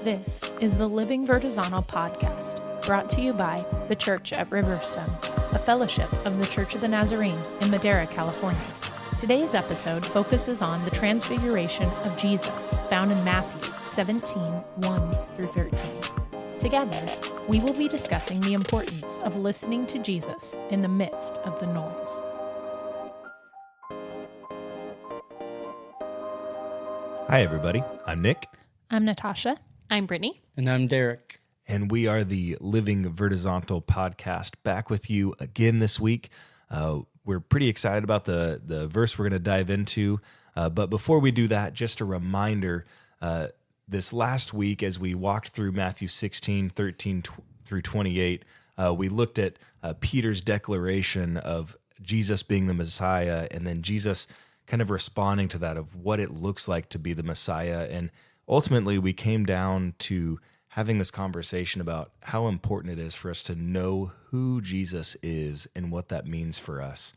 This is the Living Vertizontal podcast, brought to you by the Church at Riverstone, a fellowship of the Church of the Nazarene in Madera, California. Today's episode focuses on the transfiguration of Jesus, found in Matthew 17, 1 through 13. Together, we will be discussing the importance of listening to Jesus in the midst of the noise. Hi, everybody. I'm Nick. I'm Natasha. I'm Brittany. And I'm Derek. And we are the Living Vertizontal podcast, back with you again this week. We're pretty excited about the verse we're going to dive into. But before we do that, just a reminder, this last week as we walked through Matthew 16, 13 through 28, we looked at Peter's declaration of Jesus being the Messiah, and then Jesus kind of responding to that of what it looks like to be the Messiah. And ultimately, we came down to having this conversation about how important it is for us to know who Jesus is and what that means for us.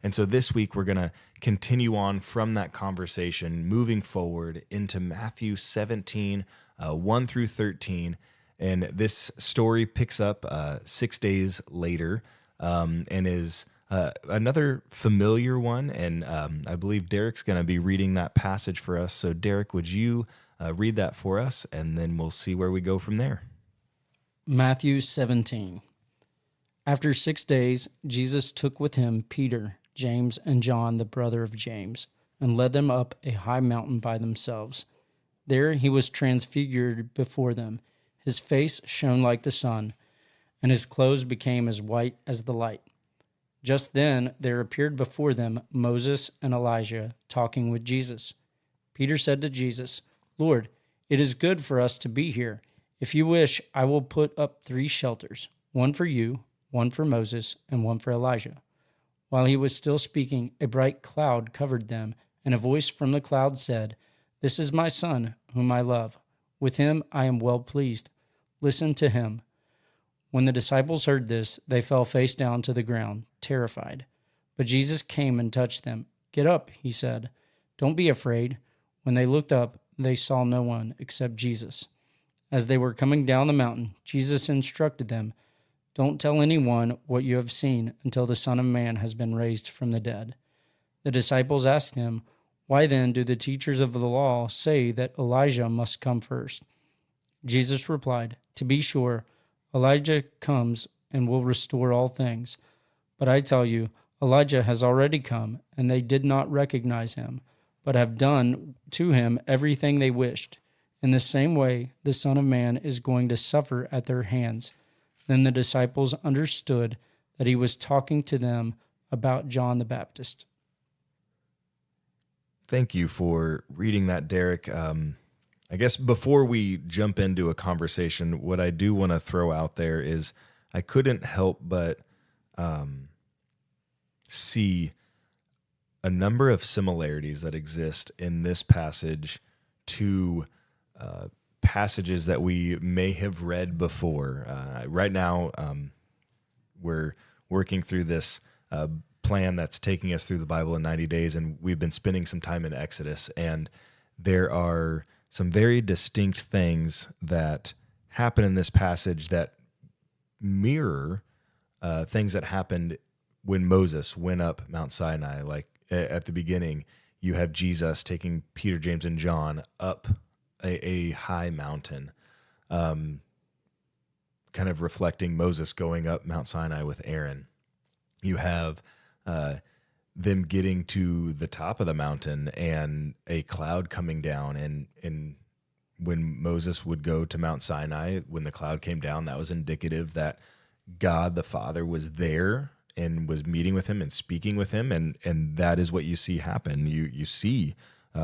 And so this week, we're going to continue on from that conversation, moving forward into Matthew 17, 1 through 13. And this story picks up 6 days later and is another familiar one. And I believe Derek's going to be reading that passage for us. So Derek, would you read that for us, and then we'll see where we go from there. Matthew 17. After 6 days, Jesus took with him Peter, James, and John, the brother of James, and led them up a high mountain by themselves. There he was transfigured before them. His face shone like the sun, and his clothes became as white as the light. Just then there appeared before them Moses and Elijah talking with Jesus. Peter said to Jesus, "Lord, it is good for us to be here. If you wish, I will put up 3 shelters, one for you, one for Moses, and one for Elijah." While he was still speaking, a bright cloud covered them, and a voice from the cloud said, "This is my son, whom I love. With him I am well pleased. Listen to him." When the disciples heard this, they fell face down to the ground, terrified. But Jesus came and touched them. "Get up," he said. "Don't be afraid." When they looked up, they saw no one except Jesus. As they were coming down the mountain, Jesus instructed them, "Don't tell anyone what you have seen until the Son of Man has been raised from the dead." The disciples asked him, "Why then do the teachers of the law say that Elijah must come first?" Jesus replied, "To be sure, Elijah comes and will restore all things. But I tell you, Elijah has already come, and they did not recognize him, but have done to him everything they wished. In the same way, the Son of Man is going to suffer at their hands." Then the disciples understood that he was talking to them about John the Baptist. Thank you for reading that, Derek. I guess before we jump into a conversation, what I do want to throw out there is I couldn't help but see a number of similarities that exist in this passage to passages that we may have read before. Right now, we're working through this plan that's taking us through the Bible in 90 days, and we've been spending some time in Exodus, and there are some very distinct things that happen in this passage that mirror things that happened when Moses went up Mount Sinai. Like at the beginning, you have Jesus taking Peter, James, and John up a high mountain, kind of reflecting Moses going up Mount Sinai with Aaron. You have them getting to the top of the mountain and a cloud coming down. And when Moses would go to Mount Sinai, when the cloud came down, that was indicative that God the Father was there and was meeting with him and speaking with him. And that is what you see happen. You see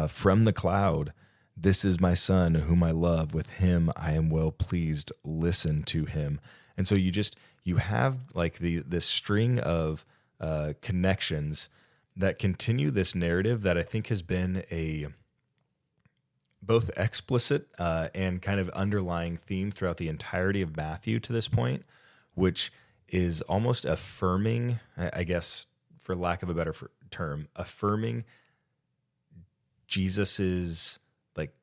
from the cloud, "This is my son whom I love. With him I am well pleased. Listen to him." And so you have like this string of connections that continue this narrative that I think has been a both explicit and kind of underlying theme throughout the entirety of Matthew to this point, which is almost affirming, I guess, for lack of a better term, affirming Jesus's like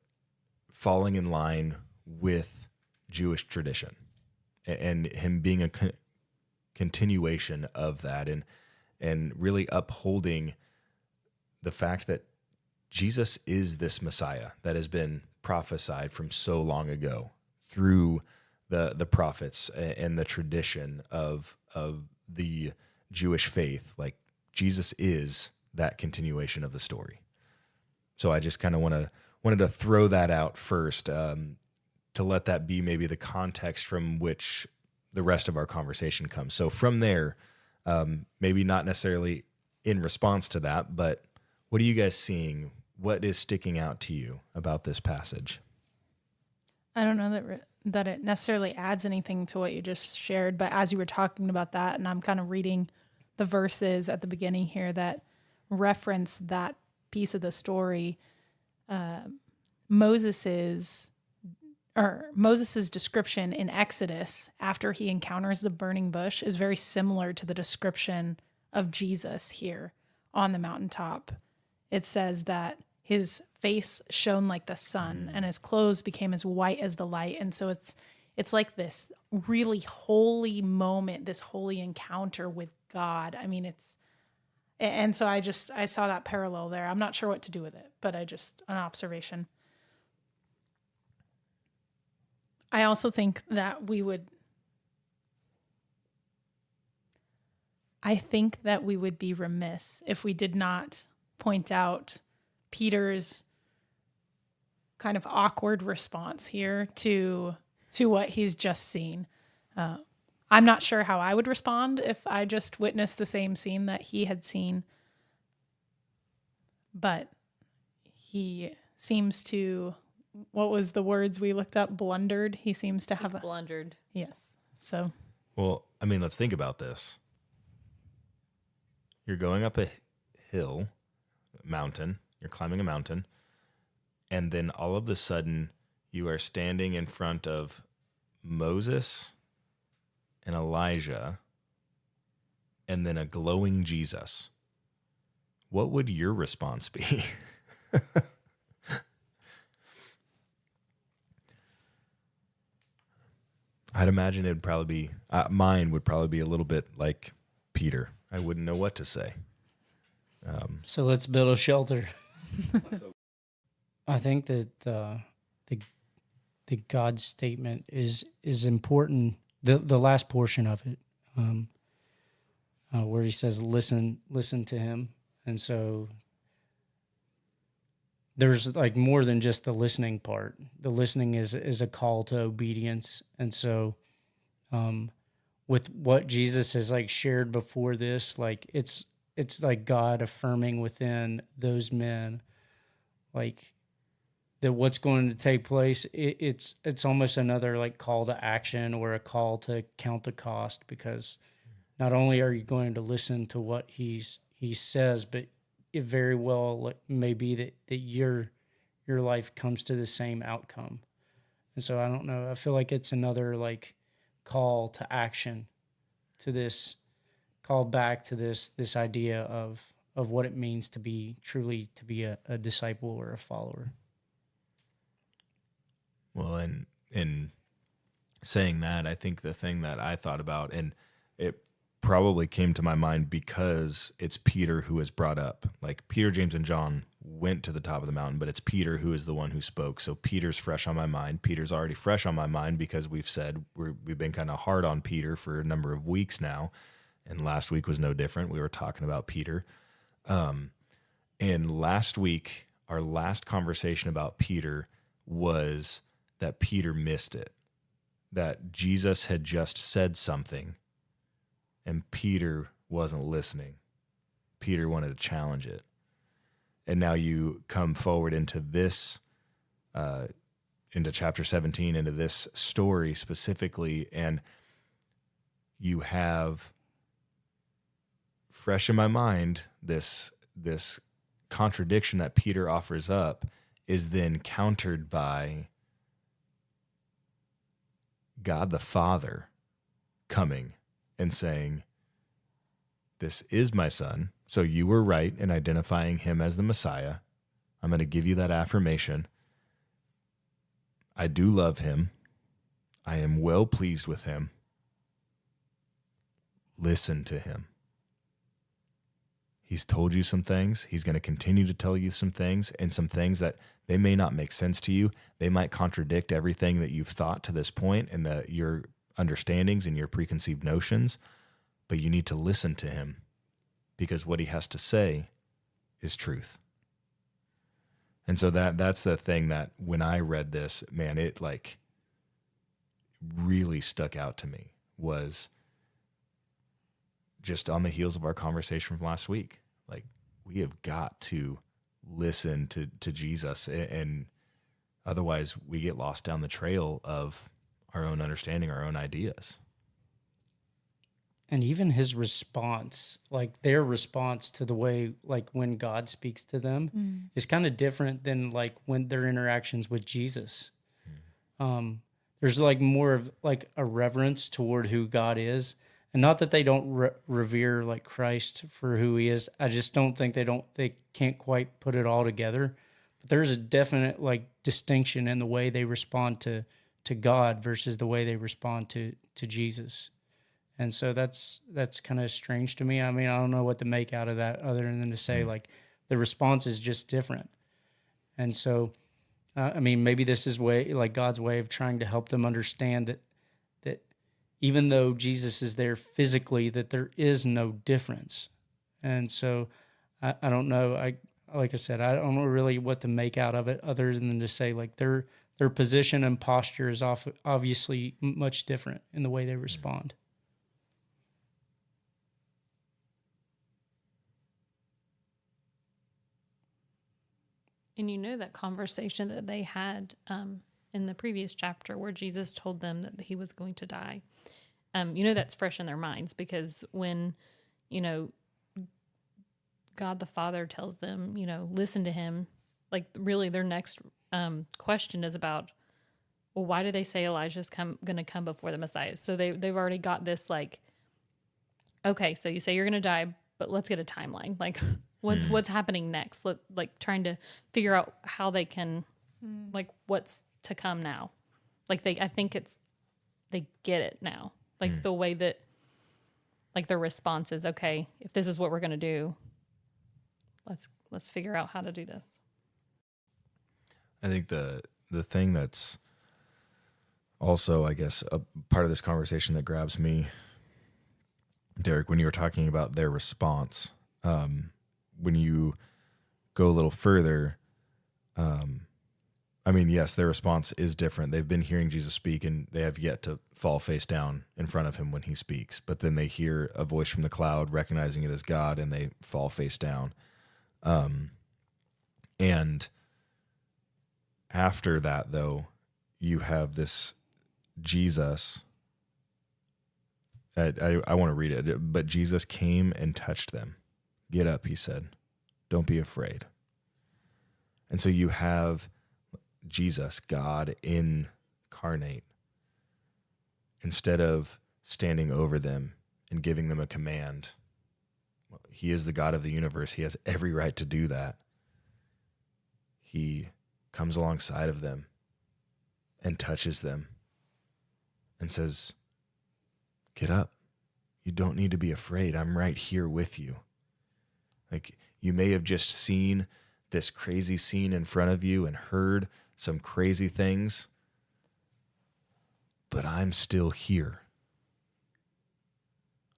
falling in line with Jewish tradition, and him being a continuation of that, and really upholding the fact that Jesus is this Messiah that has been prophesied from so long ago through the prophets and the tradition of the Jewish faith. Like, Jesus is that continuation of the story. So I just kind of wanted to throw that out first, to let that be maybe the context from which the rest of our conversation comes. So from there, maybe not necessarily in response to that, but what are you guys seeing? What is sticking out to you about this passage? I don't know that it necessarily adds anything to what you just shared, but as you were talking about that, and I'm kind of reading the verses at the beginning here that reference that piece of the story, Moses's description in Exodus after he encounters the burning bush is very similar to the description of Jesus here on the mountaintop. It says that his face shone like the sun and his clothes became as white as the light. And so it's like this really holy moment, this holy encounter with God. I mean, and so I saw that parallel there. I'm not sure what to do with it, but an observation. I also think that we would be remiss if we did not point out Peter's kind of awkward response here to what he's just seen. I'm not sure how I would respond if I just witnessed the same scene that he had seen, but he seems to, what was the words we looked up? Blundered. He seems to have blundered. Yes. So. Well, I mean, let's think about this. You're going up a mountain, you're climbing a mountain, and then all of a sudden you are standing in front of Moses and Elijah and then a glowing Jesus. What would your response be? I'd imagine it'd probably be, mine would probably be a little bit like Peter. I wouldn't know what to say. So let's build a shelter. I think that the God statement is important. The last portion of it, where he says, "Listen to him," and so there's like more than just the listening part. The listening is a call to obedience, and so with what Jesus has like shared before this, like it's like God affirming within those men, like that what's going to take place. It's almost another like call to action or a call to count the cost, because not only are you going to listen to what he says, but it very well may be that your life comes to the same outcome. And so I don't know. I feel like it's another like call to action, to this call back to this idea of what it means to be truly to be a disciple or a follower. Well, in saying that, I think the thing that I thought about, and it probably came to my mind because it's Peter who is brought up. Like Peter, James, and John went to the top of the mountain, but it's Peter who is the one who spoke. So Peter's fresh on my mind. Peter's already fresh on my mind because we've said we've been kind of hard on Peter for a number of weeks now, and last week was no different. We were talking about Peter. And last week, our last conversation about Peter was that Peter missed it, that Jesus had just said something and Peter wasn't listening. Peter wanted to challenge it. And now you come forward into this, into chapter 17, into this story specifically, and you have fresh in my mind this contradiction that Peter offers up is then countered by God the Father coming and saying, "This is my son, so you were right in identifying him as the Messiah. I'm going to give you that affirmation. I do love him. I am well pleased with him. Listen to him. He's told you some things. He's going to continue to tell you some things, and some things that they may not make sense to you. They might contradict everything that you've thought to this point and your understandings and your preconceived notions, but you need to listen to him because what he has to say is truth. And so that's the thing that when I read this, man, it like really stuck out to me, was just on the heels of our conversation from last week. Like, we have got to listen to Jesus, and otherwise we get lost down the trail of our own understanding, our own ideas. And even his response, like their response to the way, like when God speaks to them, is kind of different than like when their interactions with Jesus. There's like more of like a reverence toward who God is, and not that they don't revere like Christ for who he is. I just don't think they can't quite put it all together. But there's a definite like distinction in the way they respond to God versus the way they respond to Jesus. And so that's kind of strange to me. I mean, I don't know what to make out of that other than to say like the response is just different. And so, I mean, maybe this is like God's way of trying to help them understand that even though Jesus is there physically, that there is no difference. And so I don't know. Like I said, I don't know really what to make out of it other than to say like their position and posture is obviously much different in the way they respond. And you know that conversation that they had in the previous chapter where Jesus told them that he was going to die. You know that's fresh in their minds because when, God the Father tells them, listen to him, like really their next question is about, well, why do they say Elijah's going to come before the Messiah? So they've already got this like, okay, so you say you're going to die, but let's get a timeline. Like, what's happening next? Like trying to figure out how they can, like, what's to come now. Like I think they get it now. Like the way that, like their response is, okay, if this is what we're going to do, let's figure out how to do this. I think the thing that's also, I guess, a part of this conversation that grabs me, Derek, when you were talking about their response, when you go a little further, I mean, yes, their response is different. They've been hearing Jesus speak, and they have yet to fall face down in front of him when he speaks. But then they hear a voice from the cloud, recognizing it as God, and they fall face down. And after that, though, you have this Jesus. I want to read it, but Jesus came and touched them. Get up, he said. Don't be afraid. And so you have Jesus, God incarnate, instead of standing over them and giving them a command. He is the God of the universe. He has every right to do that. He comes alongside of them and touches them and says, get up. You don't need to be afraid. I'm right here with you. Like, you may have just seen this crazy scene in front of you and heard some crazy things, but I'm still here.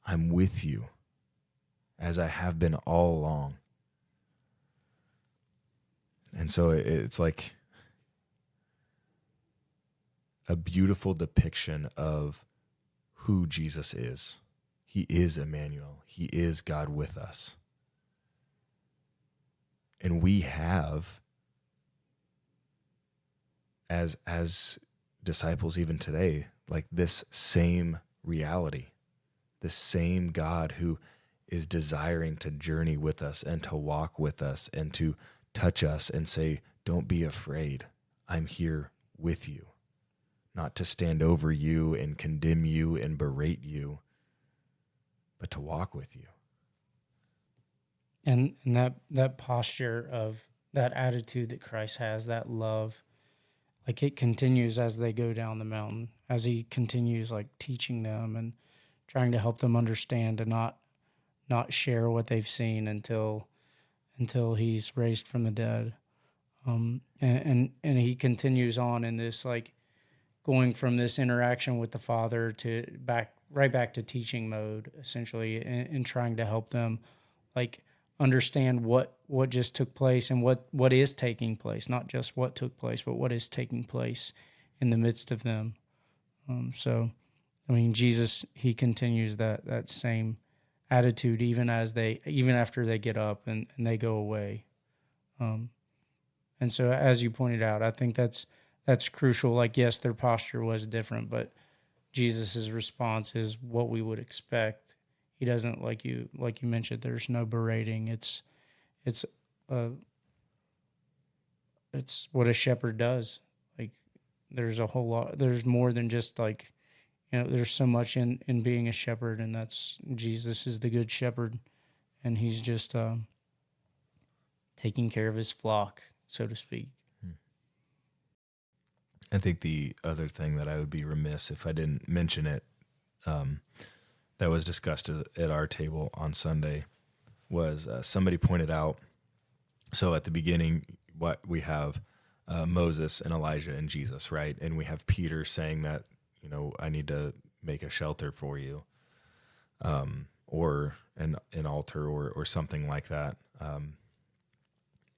I'm with you, as I have been all along. And so it's like a beautiful depiction of who Jesus is. He is Emmanuel. He is God with us. And we have, as disciples even today, like this same reality, this same God who is desiring to journey with us and to walk with us and to touch us and say, don't be afraid. I'm here with you. Not to stand over you and condemn you and berate you, but to walk with you. And that posture of that attitude that Christ has, that love, like it continues as they go down the mountain, as he continues like teaching them and trying to help them understand and not share what they've seen until he's raised from the dead. And he continues on in this, like going from this interaction with the Father to right back to teaching mode, essentially, and trying to help them like understand what just took place and what is taking place, not just what took place, but what is taking place in the midst of them. So, I mean, Jesus, he continues that same attitude even after they get up and they go away. And so, as you pointed out, I think that's crucial. Like, yes, their posture was different, but Jesus's response is what we would expect. He doesn't, like you mentioned, there's no berating. It's what a shepherd does. Like, there's a whole lot. There's more than just like, there's so much in being a shepherd, and that's Jesus is the good shepherd, and he's just taking care of his flock, so to speak. I think the other thing that I would be remiss if I didn't mention it, that was discussed at our table on Sunday, was somebody pointed out, so at the beginning, what we have Moses and Elijah and Jesus, right? And we have Peter saying that, I need to make a shelter for you, or an altar or something like that.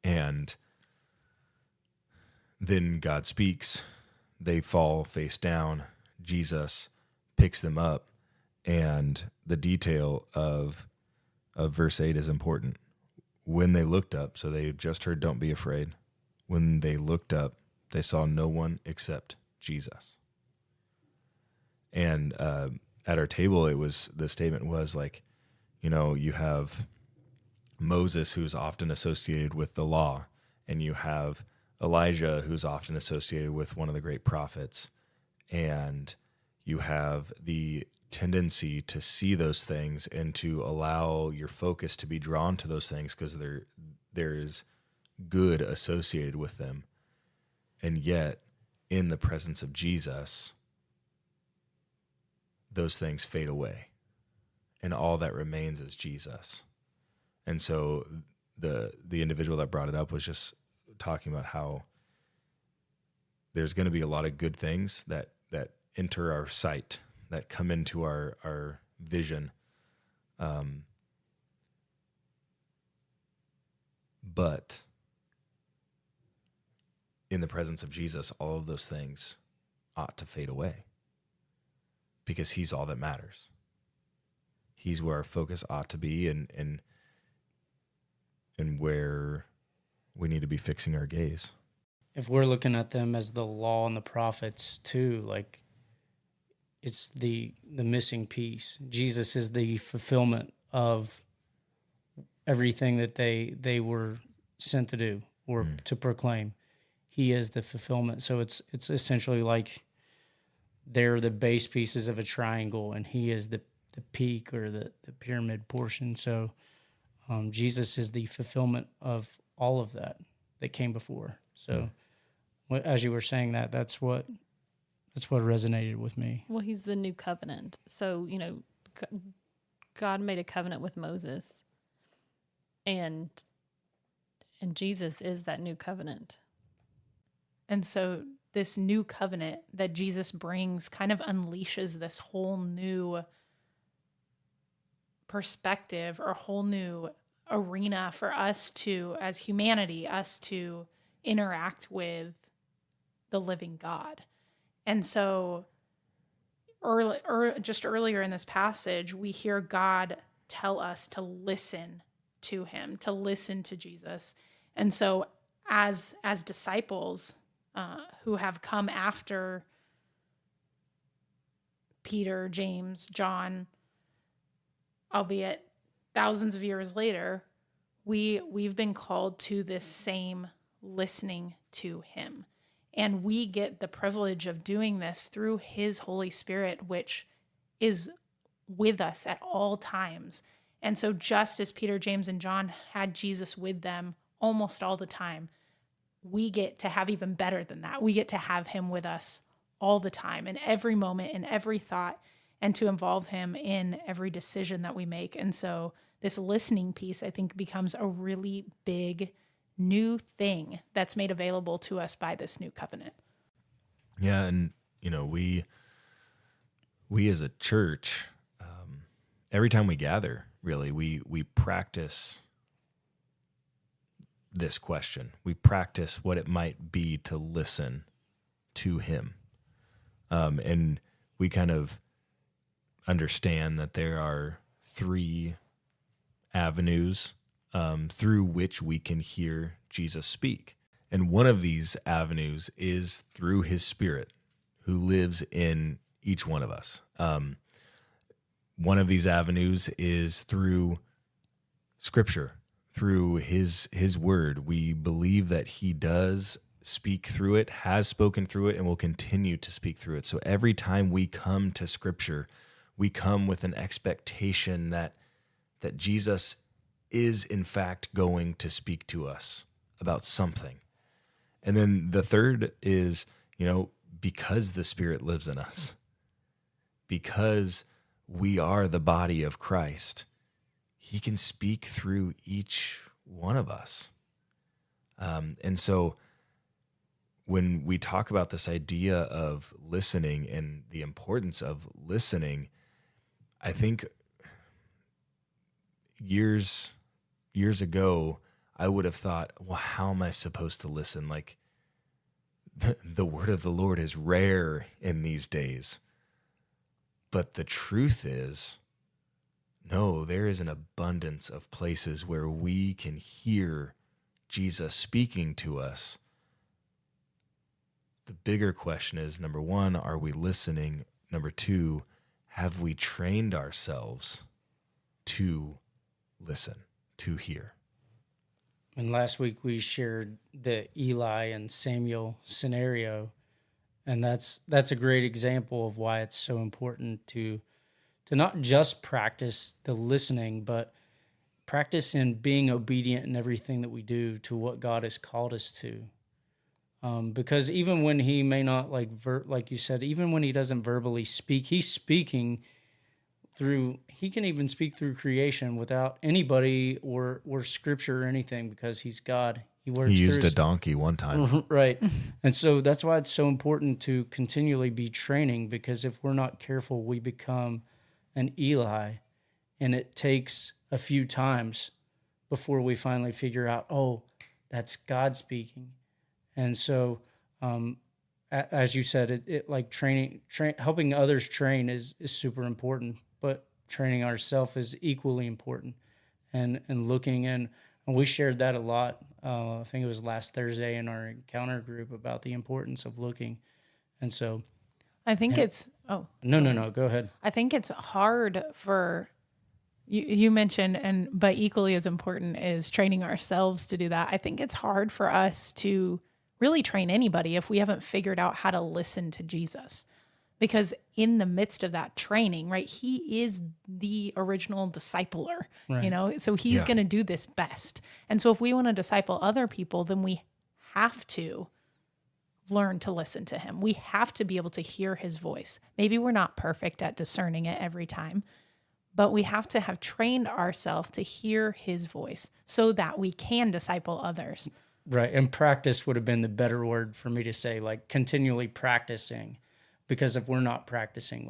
And then God speaks, they fall face down, Jesus picks them up, and the detail of verse 8 is important. When they looked up, so they just heard, "Don't be afraid." When they looked up, they saw no one except Jesus. And at our table, the statement was like, you have Moses, who's often associated with the law, and you have Elijah, who's often associated with one of the great prophets, and you have the tendency to see those things and to allow your focus to be drawn to those things because there is good associated with them. And yet, in the presence of Jesus, those things fade away, and all that remains is Jesus. And so the individual that brought it up was just talking about how there's going to be a lot of good things that enter our sight, that come into our vision. But in the presence of Jesus, all of those things ought to fade away because he's all that matters. He's where our focus ought to be and where we need to be fixing our gaze. If we're looking at them as the law and the prophets too, like it's the missing piece. Jesus is the fulfillment of everything that they were sent to do or to proclaim. He is the fulfillment. So it's essentially like they're the base pieces of a triangle, and he is the peak or the pyramid portion. So Jesus is the fulfillment of all of that came before. So as you were saying that's what resonated with me. Well, he's the new covenant. So, God made a covenant with Moses, and Jesus is that new covenant. And so this new covenant that Jesus brings kind of unleashes this whole new perspective or whole new arena for us to, as humanity, us to interact with the living God. And so just earlier in this passage, we hear God tell us to listen to him, to listen to Jesus. And so as disciples who have come after Peter, James, John, albeit thousands of years later, we've been called to this same listening to him. And we get the privilege of doing this through his Holy Spirit, which is with us at all times. And so just as Peter, James, and John had Jesus with them almost all the time, we get to have even better than that. We get to have him with us all the time, in every moment, in every thought, and to involve him in every decision that we make. And so this listening piece, I think, becomes a really big new thing that's made available to us by this new covenant. Yeah, and we as a church, every time we gather, really, we practice this question. We practice what it might be to listen to him. And we kind of understand that there are 3 avenues through which we can hear Jesus speak. And one of these avenues is through his Spirit, who lives in each one of us. One of these avenues is through Scripture, through his word. We believe that he does speak through it, has spoken through it, and will continue to speak through it. So every time we come to Scripture, we come with an expectation that Jesus is in fact going to speak to us about something. And then the third is, because the Spirit lives in us, because we are the body of Christ, he can speak through each one of us. And so when we talk about this idea of listening and the importance of listening, I think years ago, I would have thought, well, how am I supposed to listen? Like, the word of the Lord is rare in these days. But the truth is, no, there is an abundance of places where we can hear Jesus speaking to us. The bigger question is, number 1, are we listening? Number 2, have we trained ourselves to listen, to hear? And last week we shared the Eli and Samuel scenario, and that's a great example of why it's so important to not just practice the listening, but practice in being obedient in everything that we do to what God has called us to. Because even when he may not, like you said, even when he doesn't verbally speak, he's speaking through, he can even speak through creation without anybody or scripture or anything, because he's God. He used a donkey one time. Right. And so that's why it's so important to continually be training, because if we're not careful, we become an Eli, and it takes a few times before we finally figure out, oh, that's God speaking. And so, as you said, it like helping others train is super important, but training ourselves is equally important. And looking in, and we shared that a lot. I think it was last Thursday in our encounter group about the importance of looking. And so, I think No, go ahead. I think it's hard for you mentioned, but equally as important is training ourselves to do that. I think it's hard for us to really train anybody if we haven't figured out how to listen to Jesus. Because in the midst of that training, right, he is the original discipler, Right. So he's going to do this best. And so if we want to disciple other people, then we have to learn to listen to him. We have to be able to hear his voice. Maybe we're not perfect at discerning it every time, but we have to have trained ourselves to hear his voice so that we can disciple others. Right. And practice would have been the better word for me to say, like continually practicing, because if we're not practicing,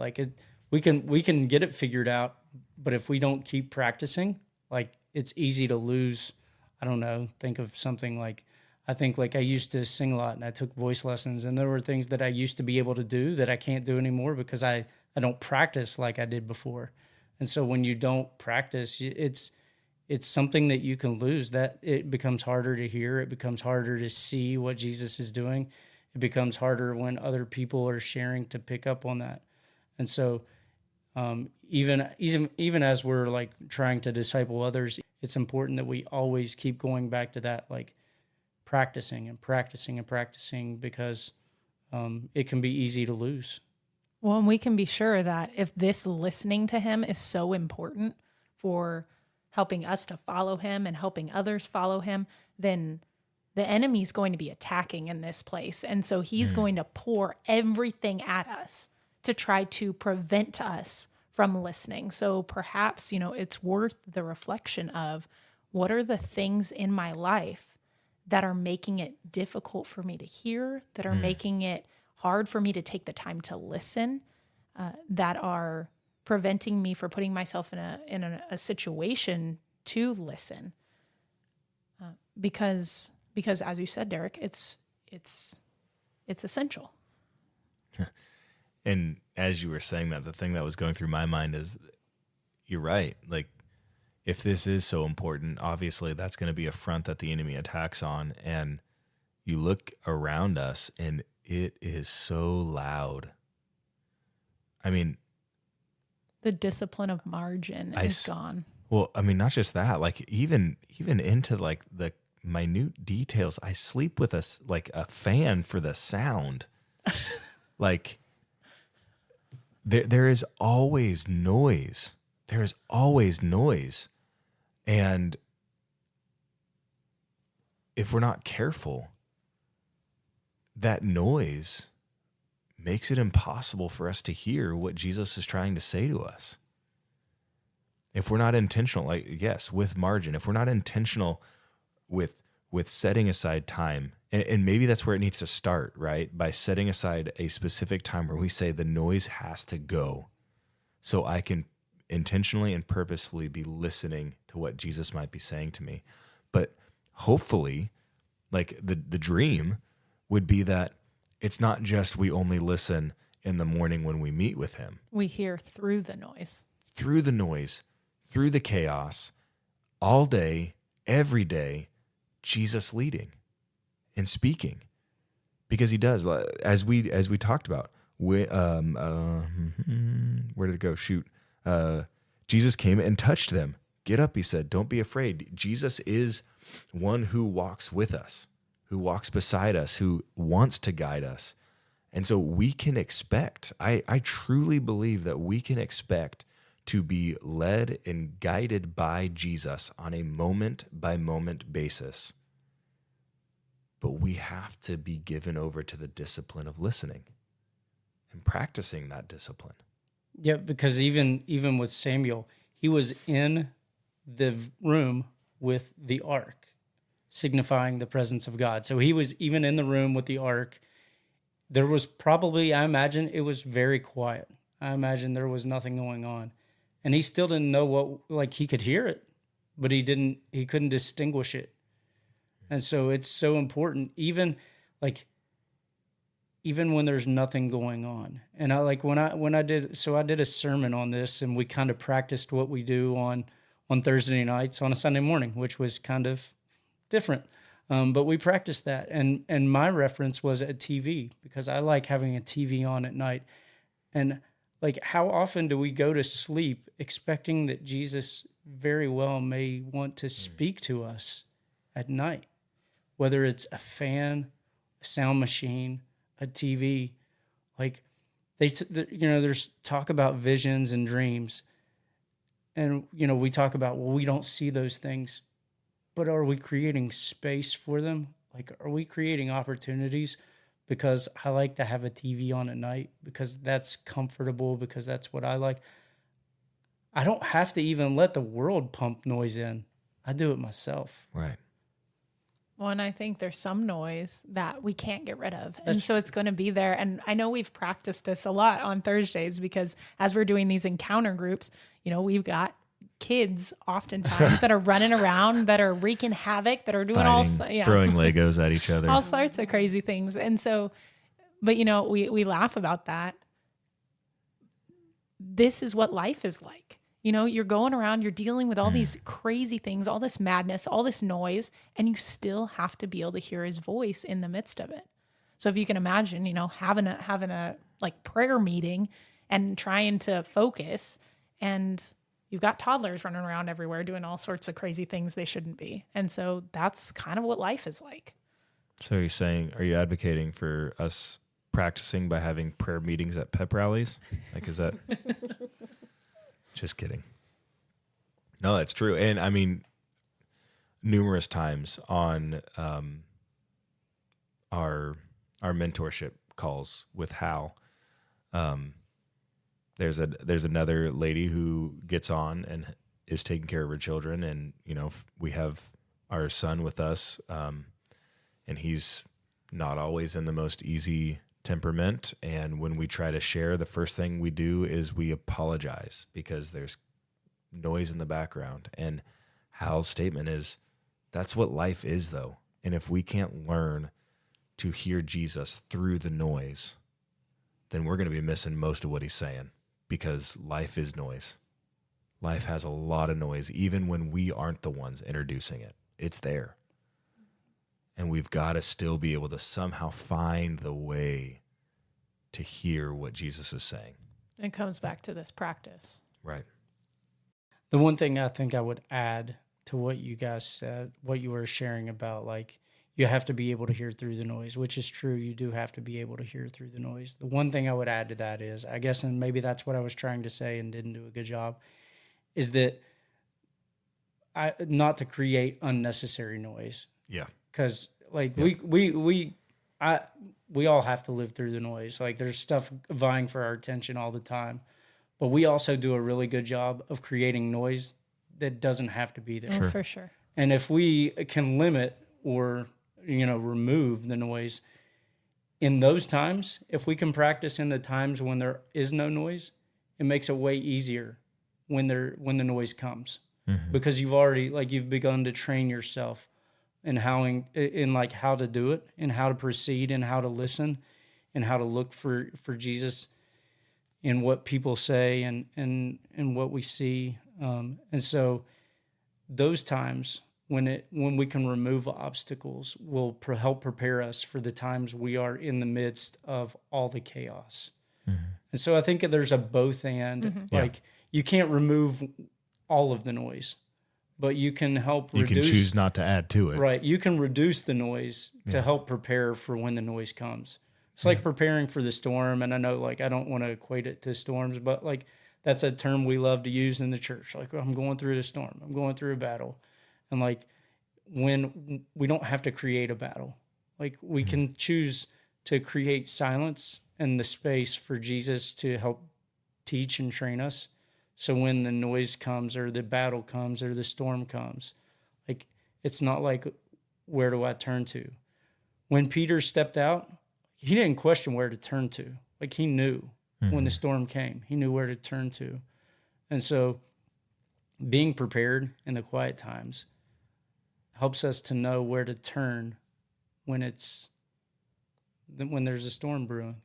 we can get it figured out, but if we don't keep practicing, like it's easy to lose. I don't know. Think of something like, I think like I used to sing a lot and I took voice lessons, and there were things that I used to be able to do that I can't do anymore because I don't practice like I did before. And so when you don't practice, it's something that you can lose, that it becomes harder to hear. It becomes harder to see what Jesus is doing. It becomes harder when other people are sharing to pick up on that. And so even as we're like trying to disciple others, it's important that we always keep going back to that, like practicing and practicing and practicing, because it can be easy to lose. Well, and we can be sure that if this listening to him is so important for helping us to follow him and helping others follow him, then the enemy's going to be attacking in this place. And so he's going to pour everything at us to try to prevent us from listening. So perhaps, it's worth the reflection of what are the things in my life that are making it difficult for me to hear, that are making it hard for me to take the time to listen, that are preventing me from putting myself in a situation to listen. Because as you said, Derek, it's essential. And as you were saying that, the thing that was going through my mind is, you're right. Like, if this is so important, obviously that's going to be a front that the enemy attacks on. And you look around us and it is so loud. I mean, the discipline of margin is gone. Well, I mean, not just that, like even into like the minute details. I sleep with a fan for the sound. Like, there is always noise. There is always noise. And if we're not careful, that noise makes it impossible for us to hear what Jesus is trying to say to us. If we're not intentional, like, yes, with margin, if we're not intentional with setting aside time, and maybe that's where it needs to start, right? By setting aside a specific time where we say the noise has to go so I can intentionally and purposefully be listening to what Jesus might be saying to me. But hopefully, like the dream would be that it's not just we only listen in the morning when we meet with him. We hear through the noise. Through the noise, through the chaos, all day, every day, Jesus leading and speaking. Because he does, as we talked about. Where did it go? Shoot. Jesus came and touched them. Get up, he said. Don't be afraid. Jesus is one who walks with us, who walks beside us, who wants to guide us. And so we can expect, I truly believe that we can expect to be led and guided by Jesus on a moment-by-moment basis. But we have to be given over to the discipline of listening and practicing that discipline. Yeah, because even with Samuel, he was in the room with the ark, signifying the presence of God. So he was even in the room with the ark. There was probably, I imagine, it was very quiet. I imagine there was nothing going on. And he still didn't know what, like, he could hear it, but he couldn't distinguish it. And so it's so important, even when there's nothing going on. And I did a sermon on this, and we kind of practiced what we do on Thursday nights on a Sunday morning, which was kind of different. But we practiced that. And my reference was a TV, because I like having a TV on at night. And like, how often do we go to sleep expecting that Jesus very well may want to speak to us at night? Whether it's a fan, a sound machine, a TV, like there's talk about visions and dreams, and we talk about, well, we don't see those things, but are we creating space for them? Like, are we creating opportunities? Because I like to have a TV on at night, because that's comfortable, because that's what I like. I don't have to even let the world pump noise in. I do it myself. Right. Well, and I think there's some noise that we can't get rid of. And so it's going to be there. And I know we've practiced this a lot on Thursdays, because as we're doing these encounter groups, we've got kids oftentimes that are running around, that are wreaking havoc, that are doing throwing Legos at each other, all sorts of crazy things. And so, but we laugh about that. This is what life is like. You're going around, you're dealing with all these crazy things, all this madness, all this noise, and you still have to be able to hear his voice in the midst of it. So if you can imagine, having a like prayer meeting and trying to focus, and you've got toddlers running around everywhere doing all sorts of crazy things they shouldn't be. And so that's kind of what life is like. So are you advocating for us practicing by having prayer meetings at pep rallies? Like, is that... Just kidding. No, that's true. And I mean, numerous times on our mentorship calls with Hal, there's another lady who gets on and is taking care of her children, and we have our son with us, and he's not always in the most easy temperament. And when we try to share, the first thing we do is we apologize because there's noise in the background. And Hal's statement is, that's what life is, though. And if we can't learn to hear Jesus through the noise, then we're going to be missing most of what he's saying, because life is noise. Life has a lot of noise, even when we aren't the ones introducing it. It's there. And we've got to still be able to somehow find the way to hear what Jesus is saying. It comes back to this practice. Right. The one thing I think I would add to what you guys said, what you were sharing about, like, you have to be able to hear through the noise, which is true. You do have to be able to hear through the noise. The one thing I would add to that is, I guess, and maybe that's what I was trying to say and didn't do a good job, is that not to create unnecessary noise. Yeah. Because we all have to live through the noise. Like, there's stuff vying for our attention all the time, but we also do a really good job of creating noise that doesn't have to be there. Sure. For sure. And if we can limit or remove the noise in those times, if we can practice in the times when there is no noise, it makes it way easier when the noise comes, because you've begun to train yourself in how to do it, and how to proceed, and how to listen, and how to look for Jesus in what people say and what we see. And so those times when we can remove obstacles will help prepare us for the times we are in the midst of all the chaos. And so I think there's a both and. Like, you can't remove all of the noise, but you can help reduce. You can choose not to add to it. Right. You can reduce the noise to help prepare for when the noise comes. It's like preparing for the storm. And I know, like, I don't want to equate it to storms, but, like, that's a term we love to use in the church. Like, I'm going through a storm. I'm going through a battle. And, like, when we don't have to create a battle, like, we can choose to create silence and the space for Jesus to help teach and train us. So when the noise comes, or the battle comes, or the storm comes, like, it's not like, where do I turn to? When Peter stepped out, he didn't question where to turn to. Like, he knew when the storm came, he knew where to turn to. And so being prepared in the quiet times helps us to know where to turn when there's a storm brewing.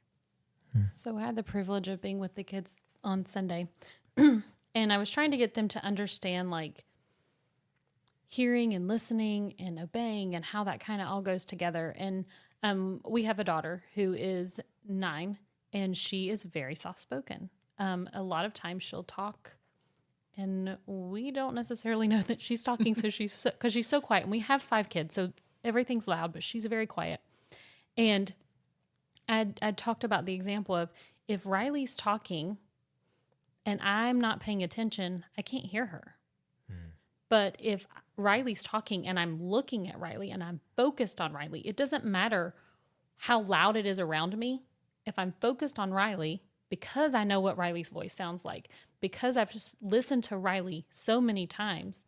So I had the privilege of being with the kids on Sunday, and I was trying to get them to understand, like, hearing and listening and obeying and how that kind of all goes together. And we have a daughter who is 9, and she is very soft-spoken. A lot of times she'll talk, and we don't necessarily know that she's talking, because she's so quiet. And we have 5 kids, so everything's loud, but she's very quiet. And I talked about the example of, if Riley's talking and I'm not paying attention, I can't hear her. But if Riley's talking and I'm looking at Riley and I'm focused on Riley, it doesn't matter how loud it is around me. If I'm focused on Riley, because I know what Riley's voice sounds like, because I've just listened to Riley so many times,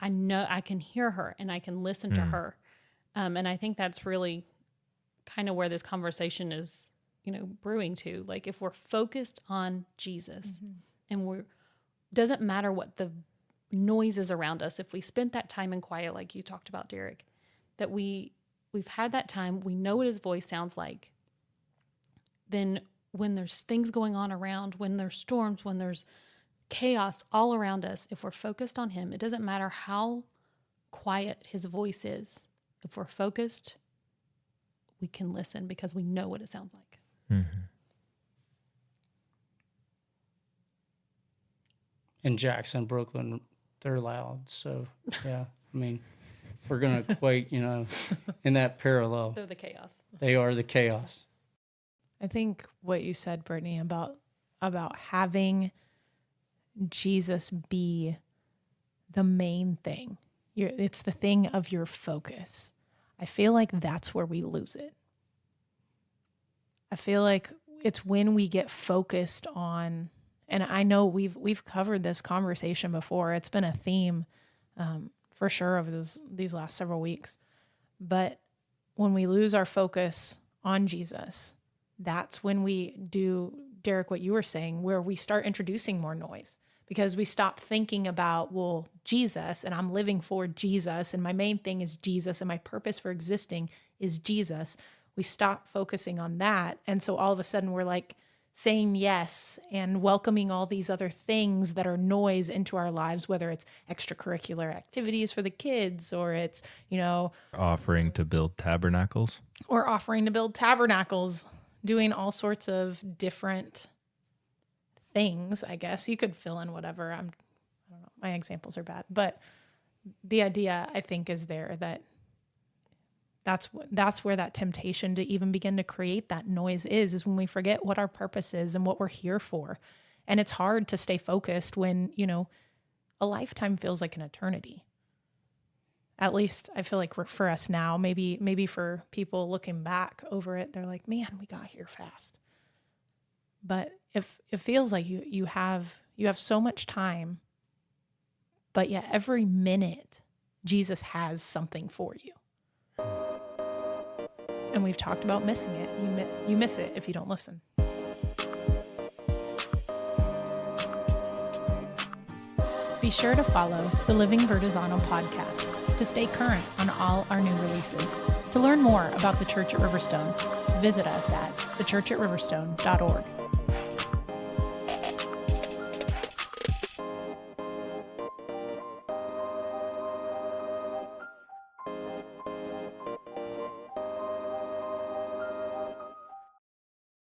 I know I can hear her and I can listen to her. And I think that's really kind of where this conversation is, brewing to. Like, if we're focused on Jesus, and doesn't matter what the noise is around us, if we spent that time in quiet, like you talked about, Derek, that we've had that time, we know what his voice sounds like, then when there's things going on around, when there's storms, when there's chaos all around us, if we're focused on him, it doesn't matter how quiet his voice is. If we're focused, we can listen because we know what it sounds like. In Jackson, Brooklyn, they're loud. So, yeah, I mean, if we're going to equate, in that parallel, They're the chaos. they are the chaos. I think what you said, Brittany, about having Jesus be the main thing. It's the thing of your focus. I feel like that's where we lose it. I feel like it's when we get focused on, and I know we've covered this conversation before. It's been a theme for sure over these last several weeks. But when we lose our focus on Jesus, that's when we do, Derek, what you were saying, where we start introducing more noise, because we stop thinking about, well, Jesus, and I'm living for Jesus, and my main thing is Jesus, and my purpose for existing is Jesus. We stop focusing on that. And so all of a sudden we're like saying yes and welcoming all these other things that are noise into our lives, whether it's extracurricular activities for the kids, or it's, offering to build tabernacles, doing all sorts of different things. I guess you could fill in whatever. I don't know. My examples are bad, but the idea, I think, is there that that's where that temptation to even begin to create that noise is when we forget what our purpose is and what we're here for. And it's hard to stay focused when, a lifetime feels like an eternity. At least I feel like for us now, maybe for people looking back over it, they're like, man, we got here fast. But if it feels like you have so much time, but yet every minute Jesus has something for you. And we've talked about missing it. You miss it if you don't listen. Be sure to follow the Living Vertizonal podcast to stay current on all our new releases. To learn more about the Church at Riverstone, visit us at thechurchatriverstone.org.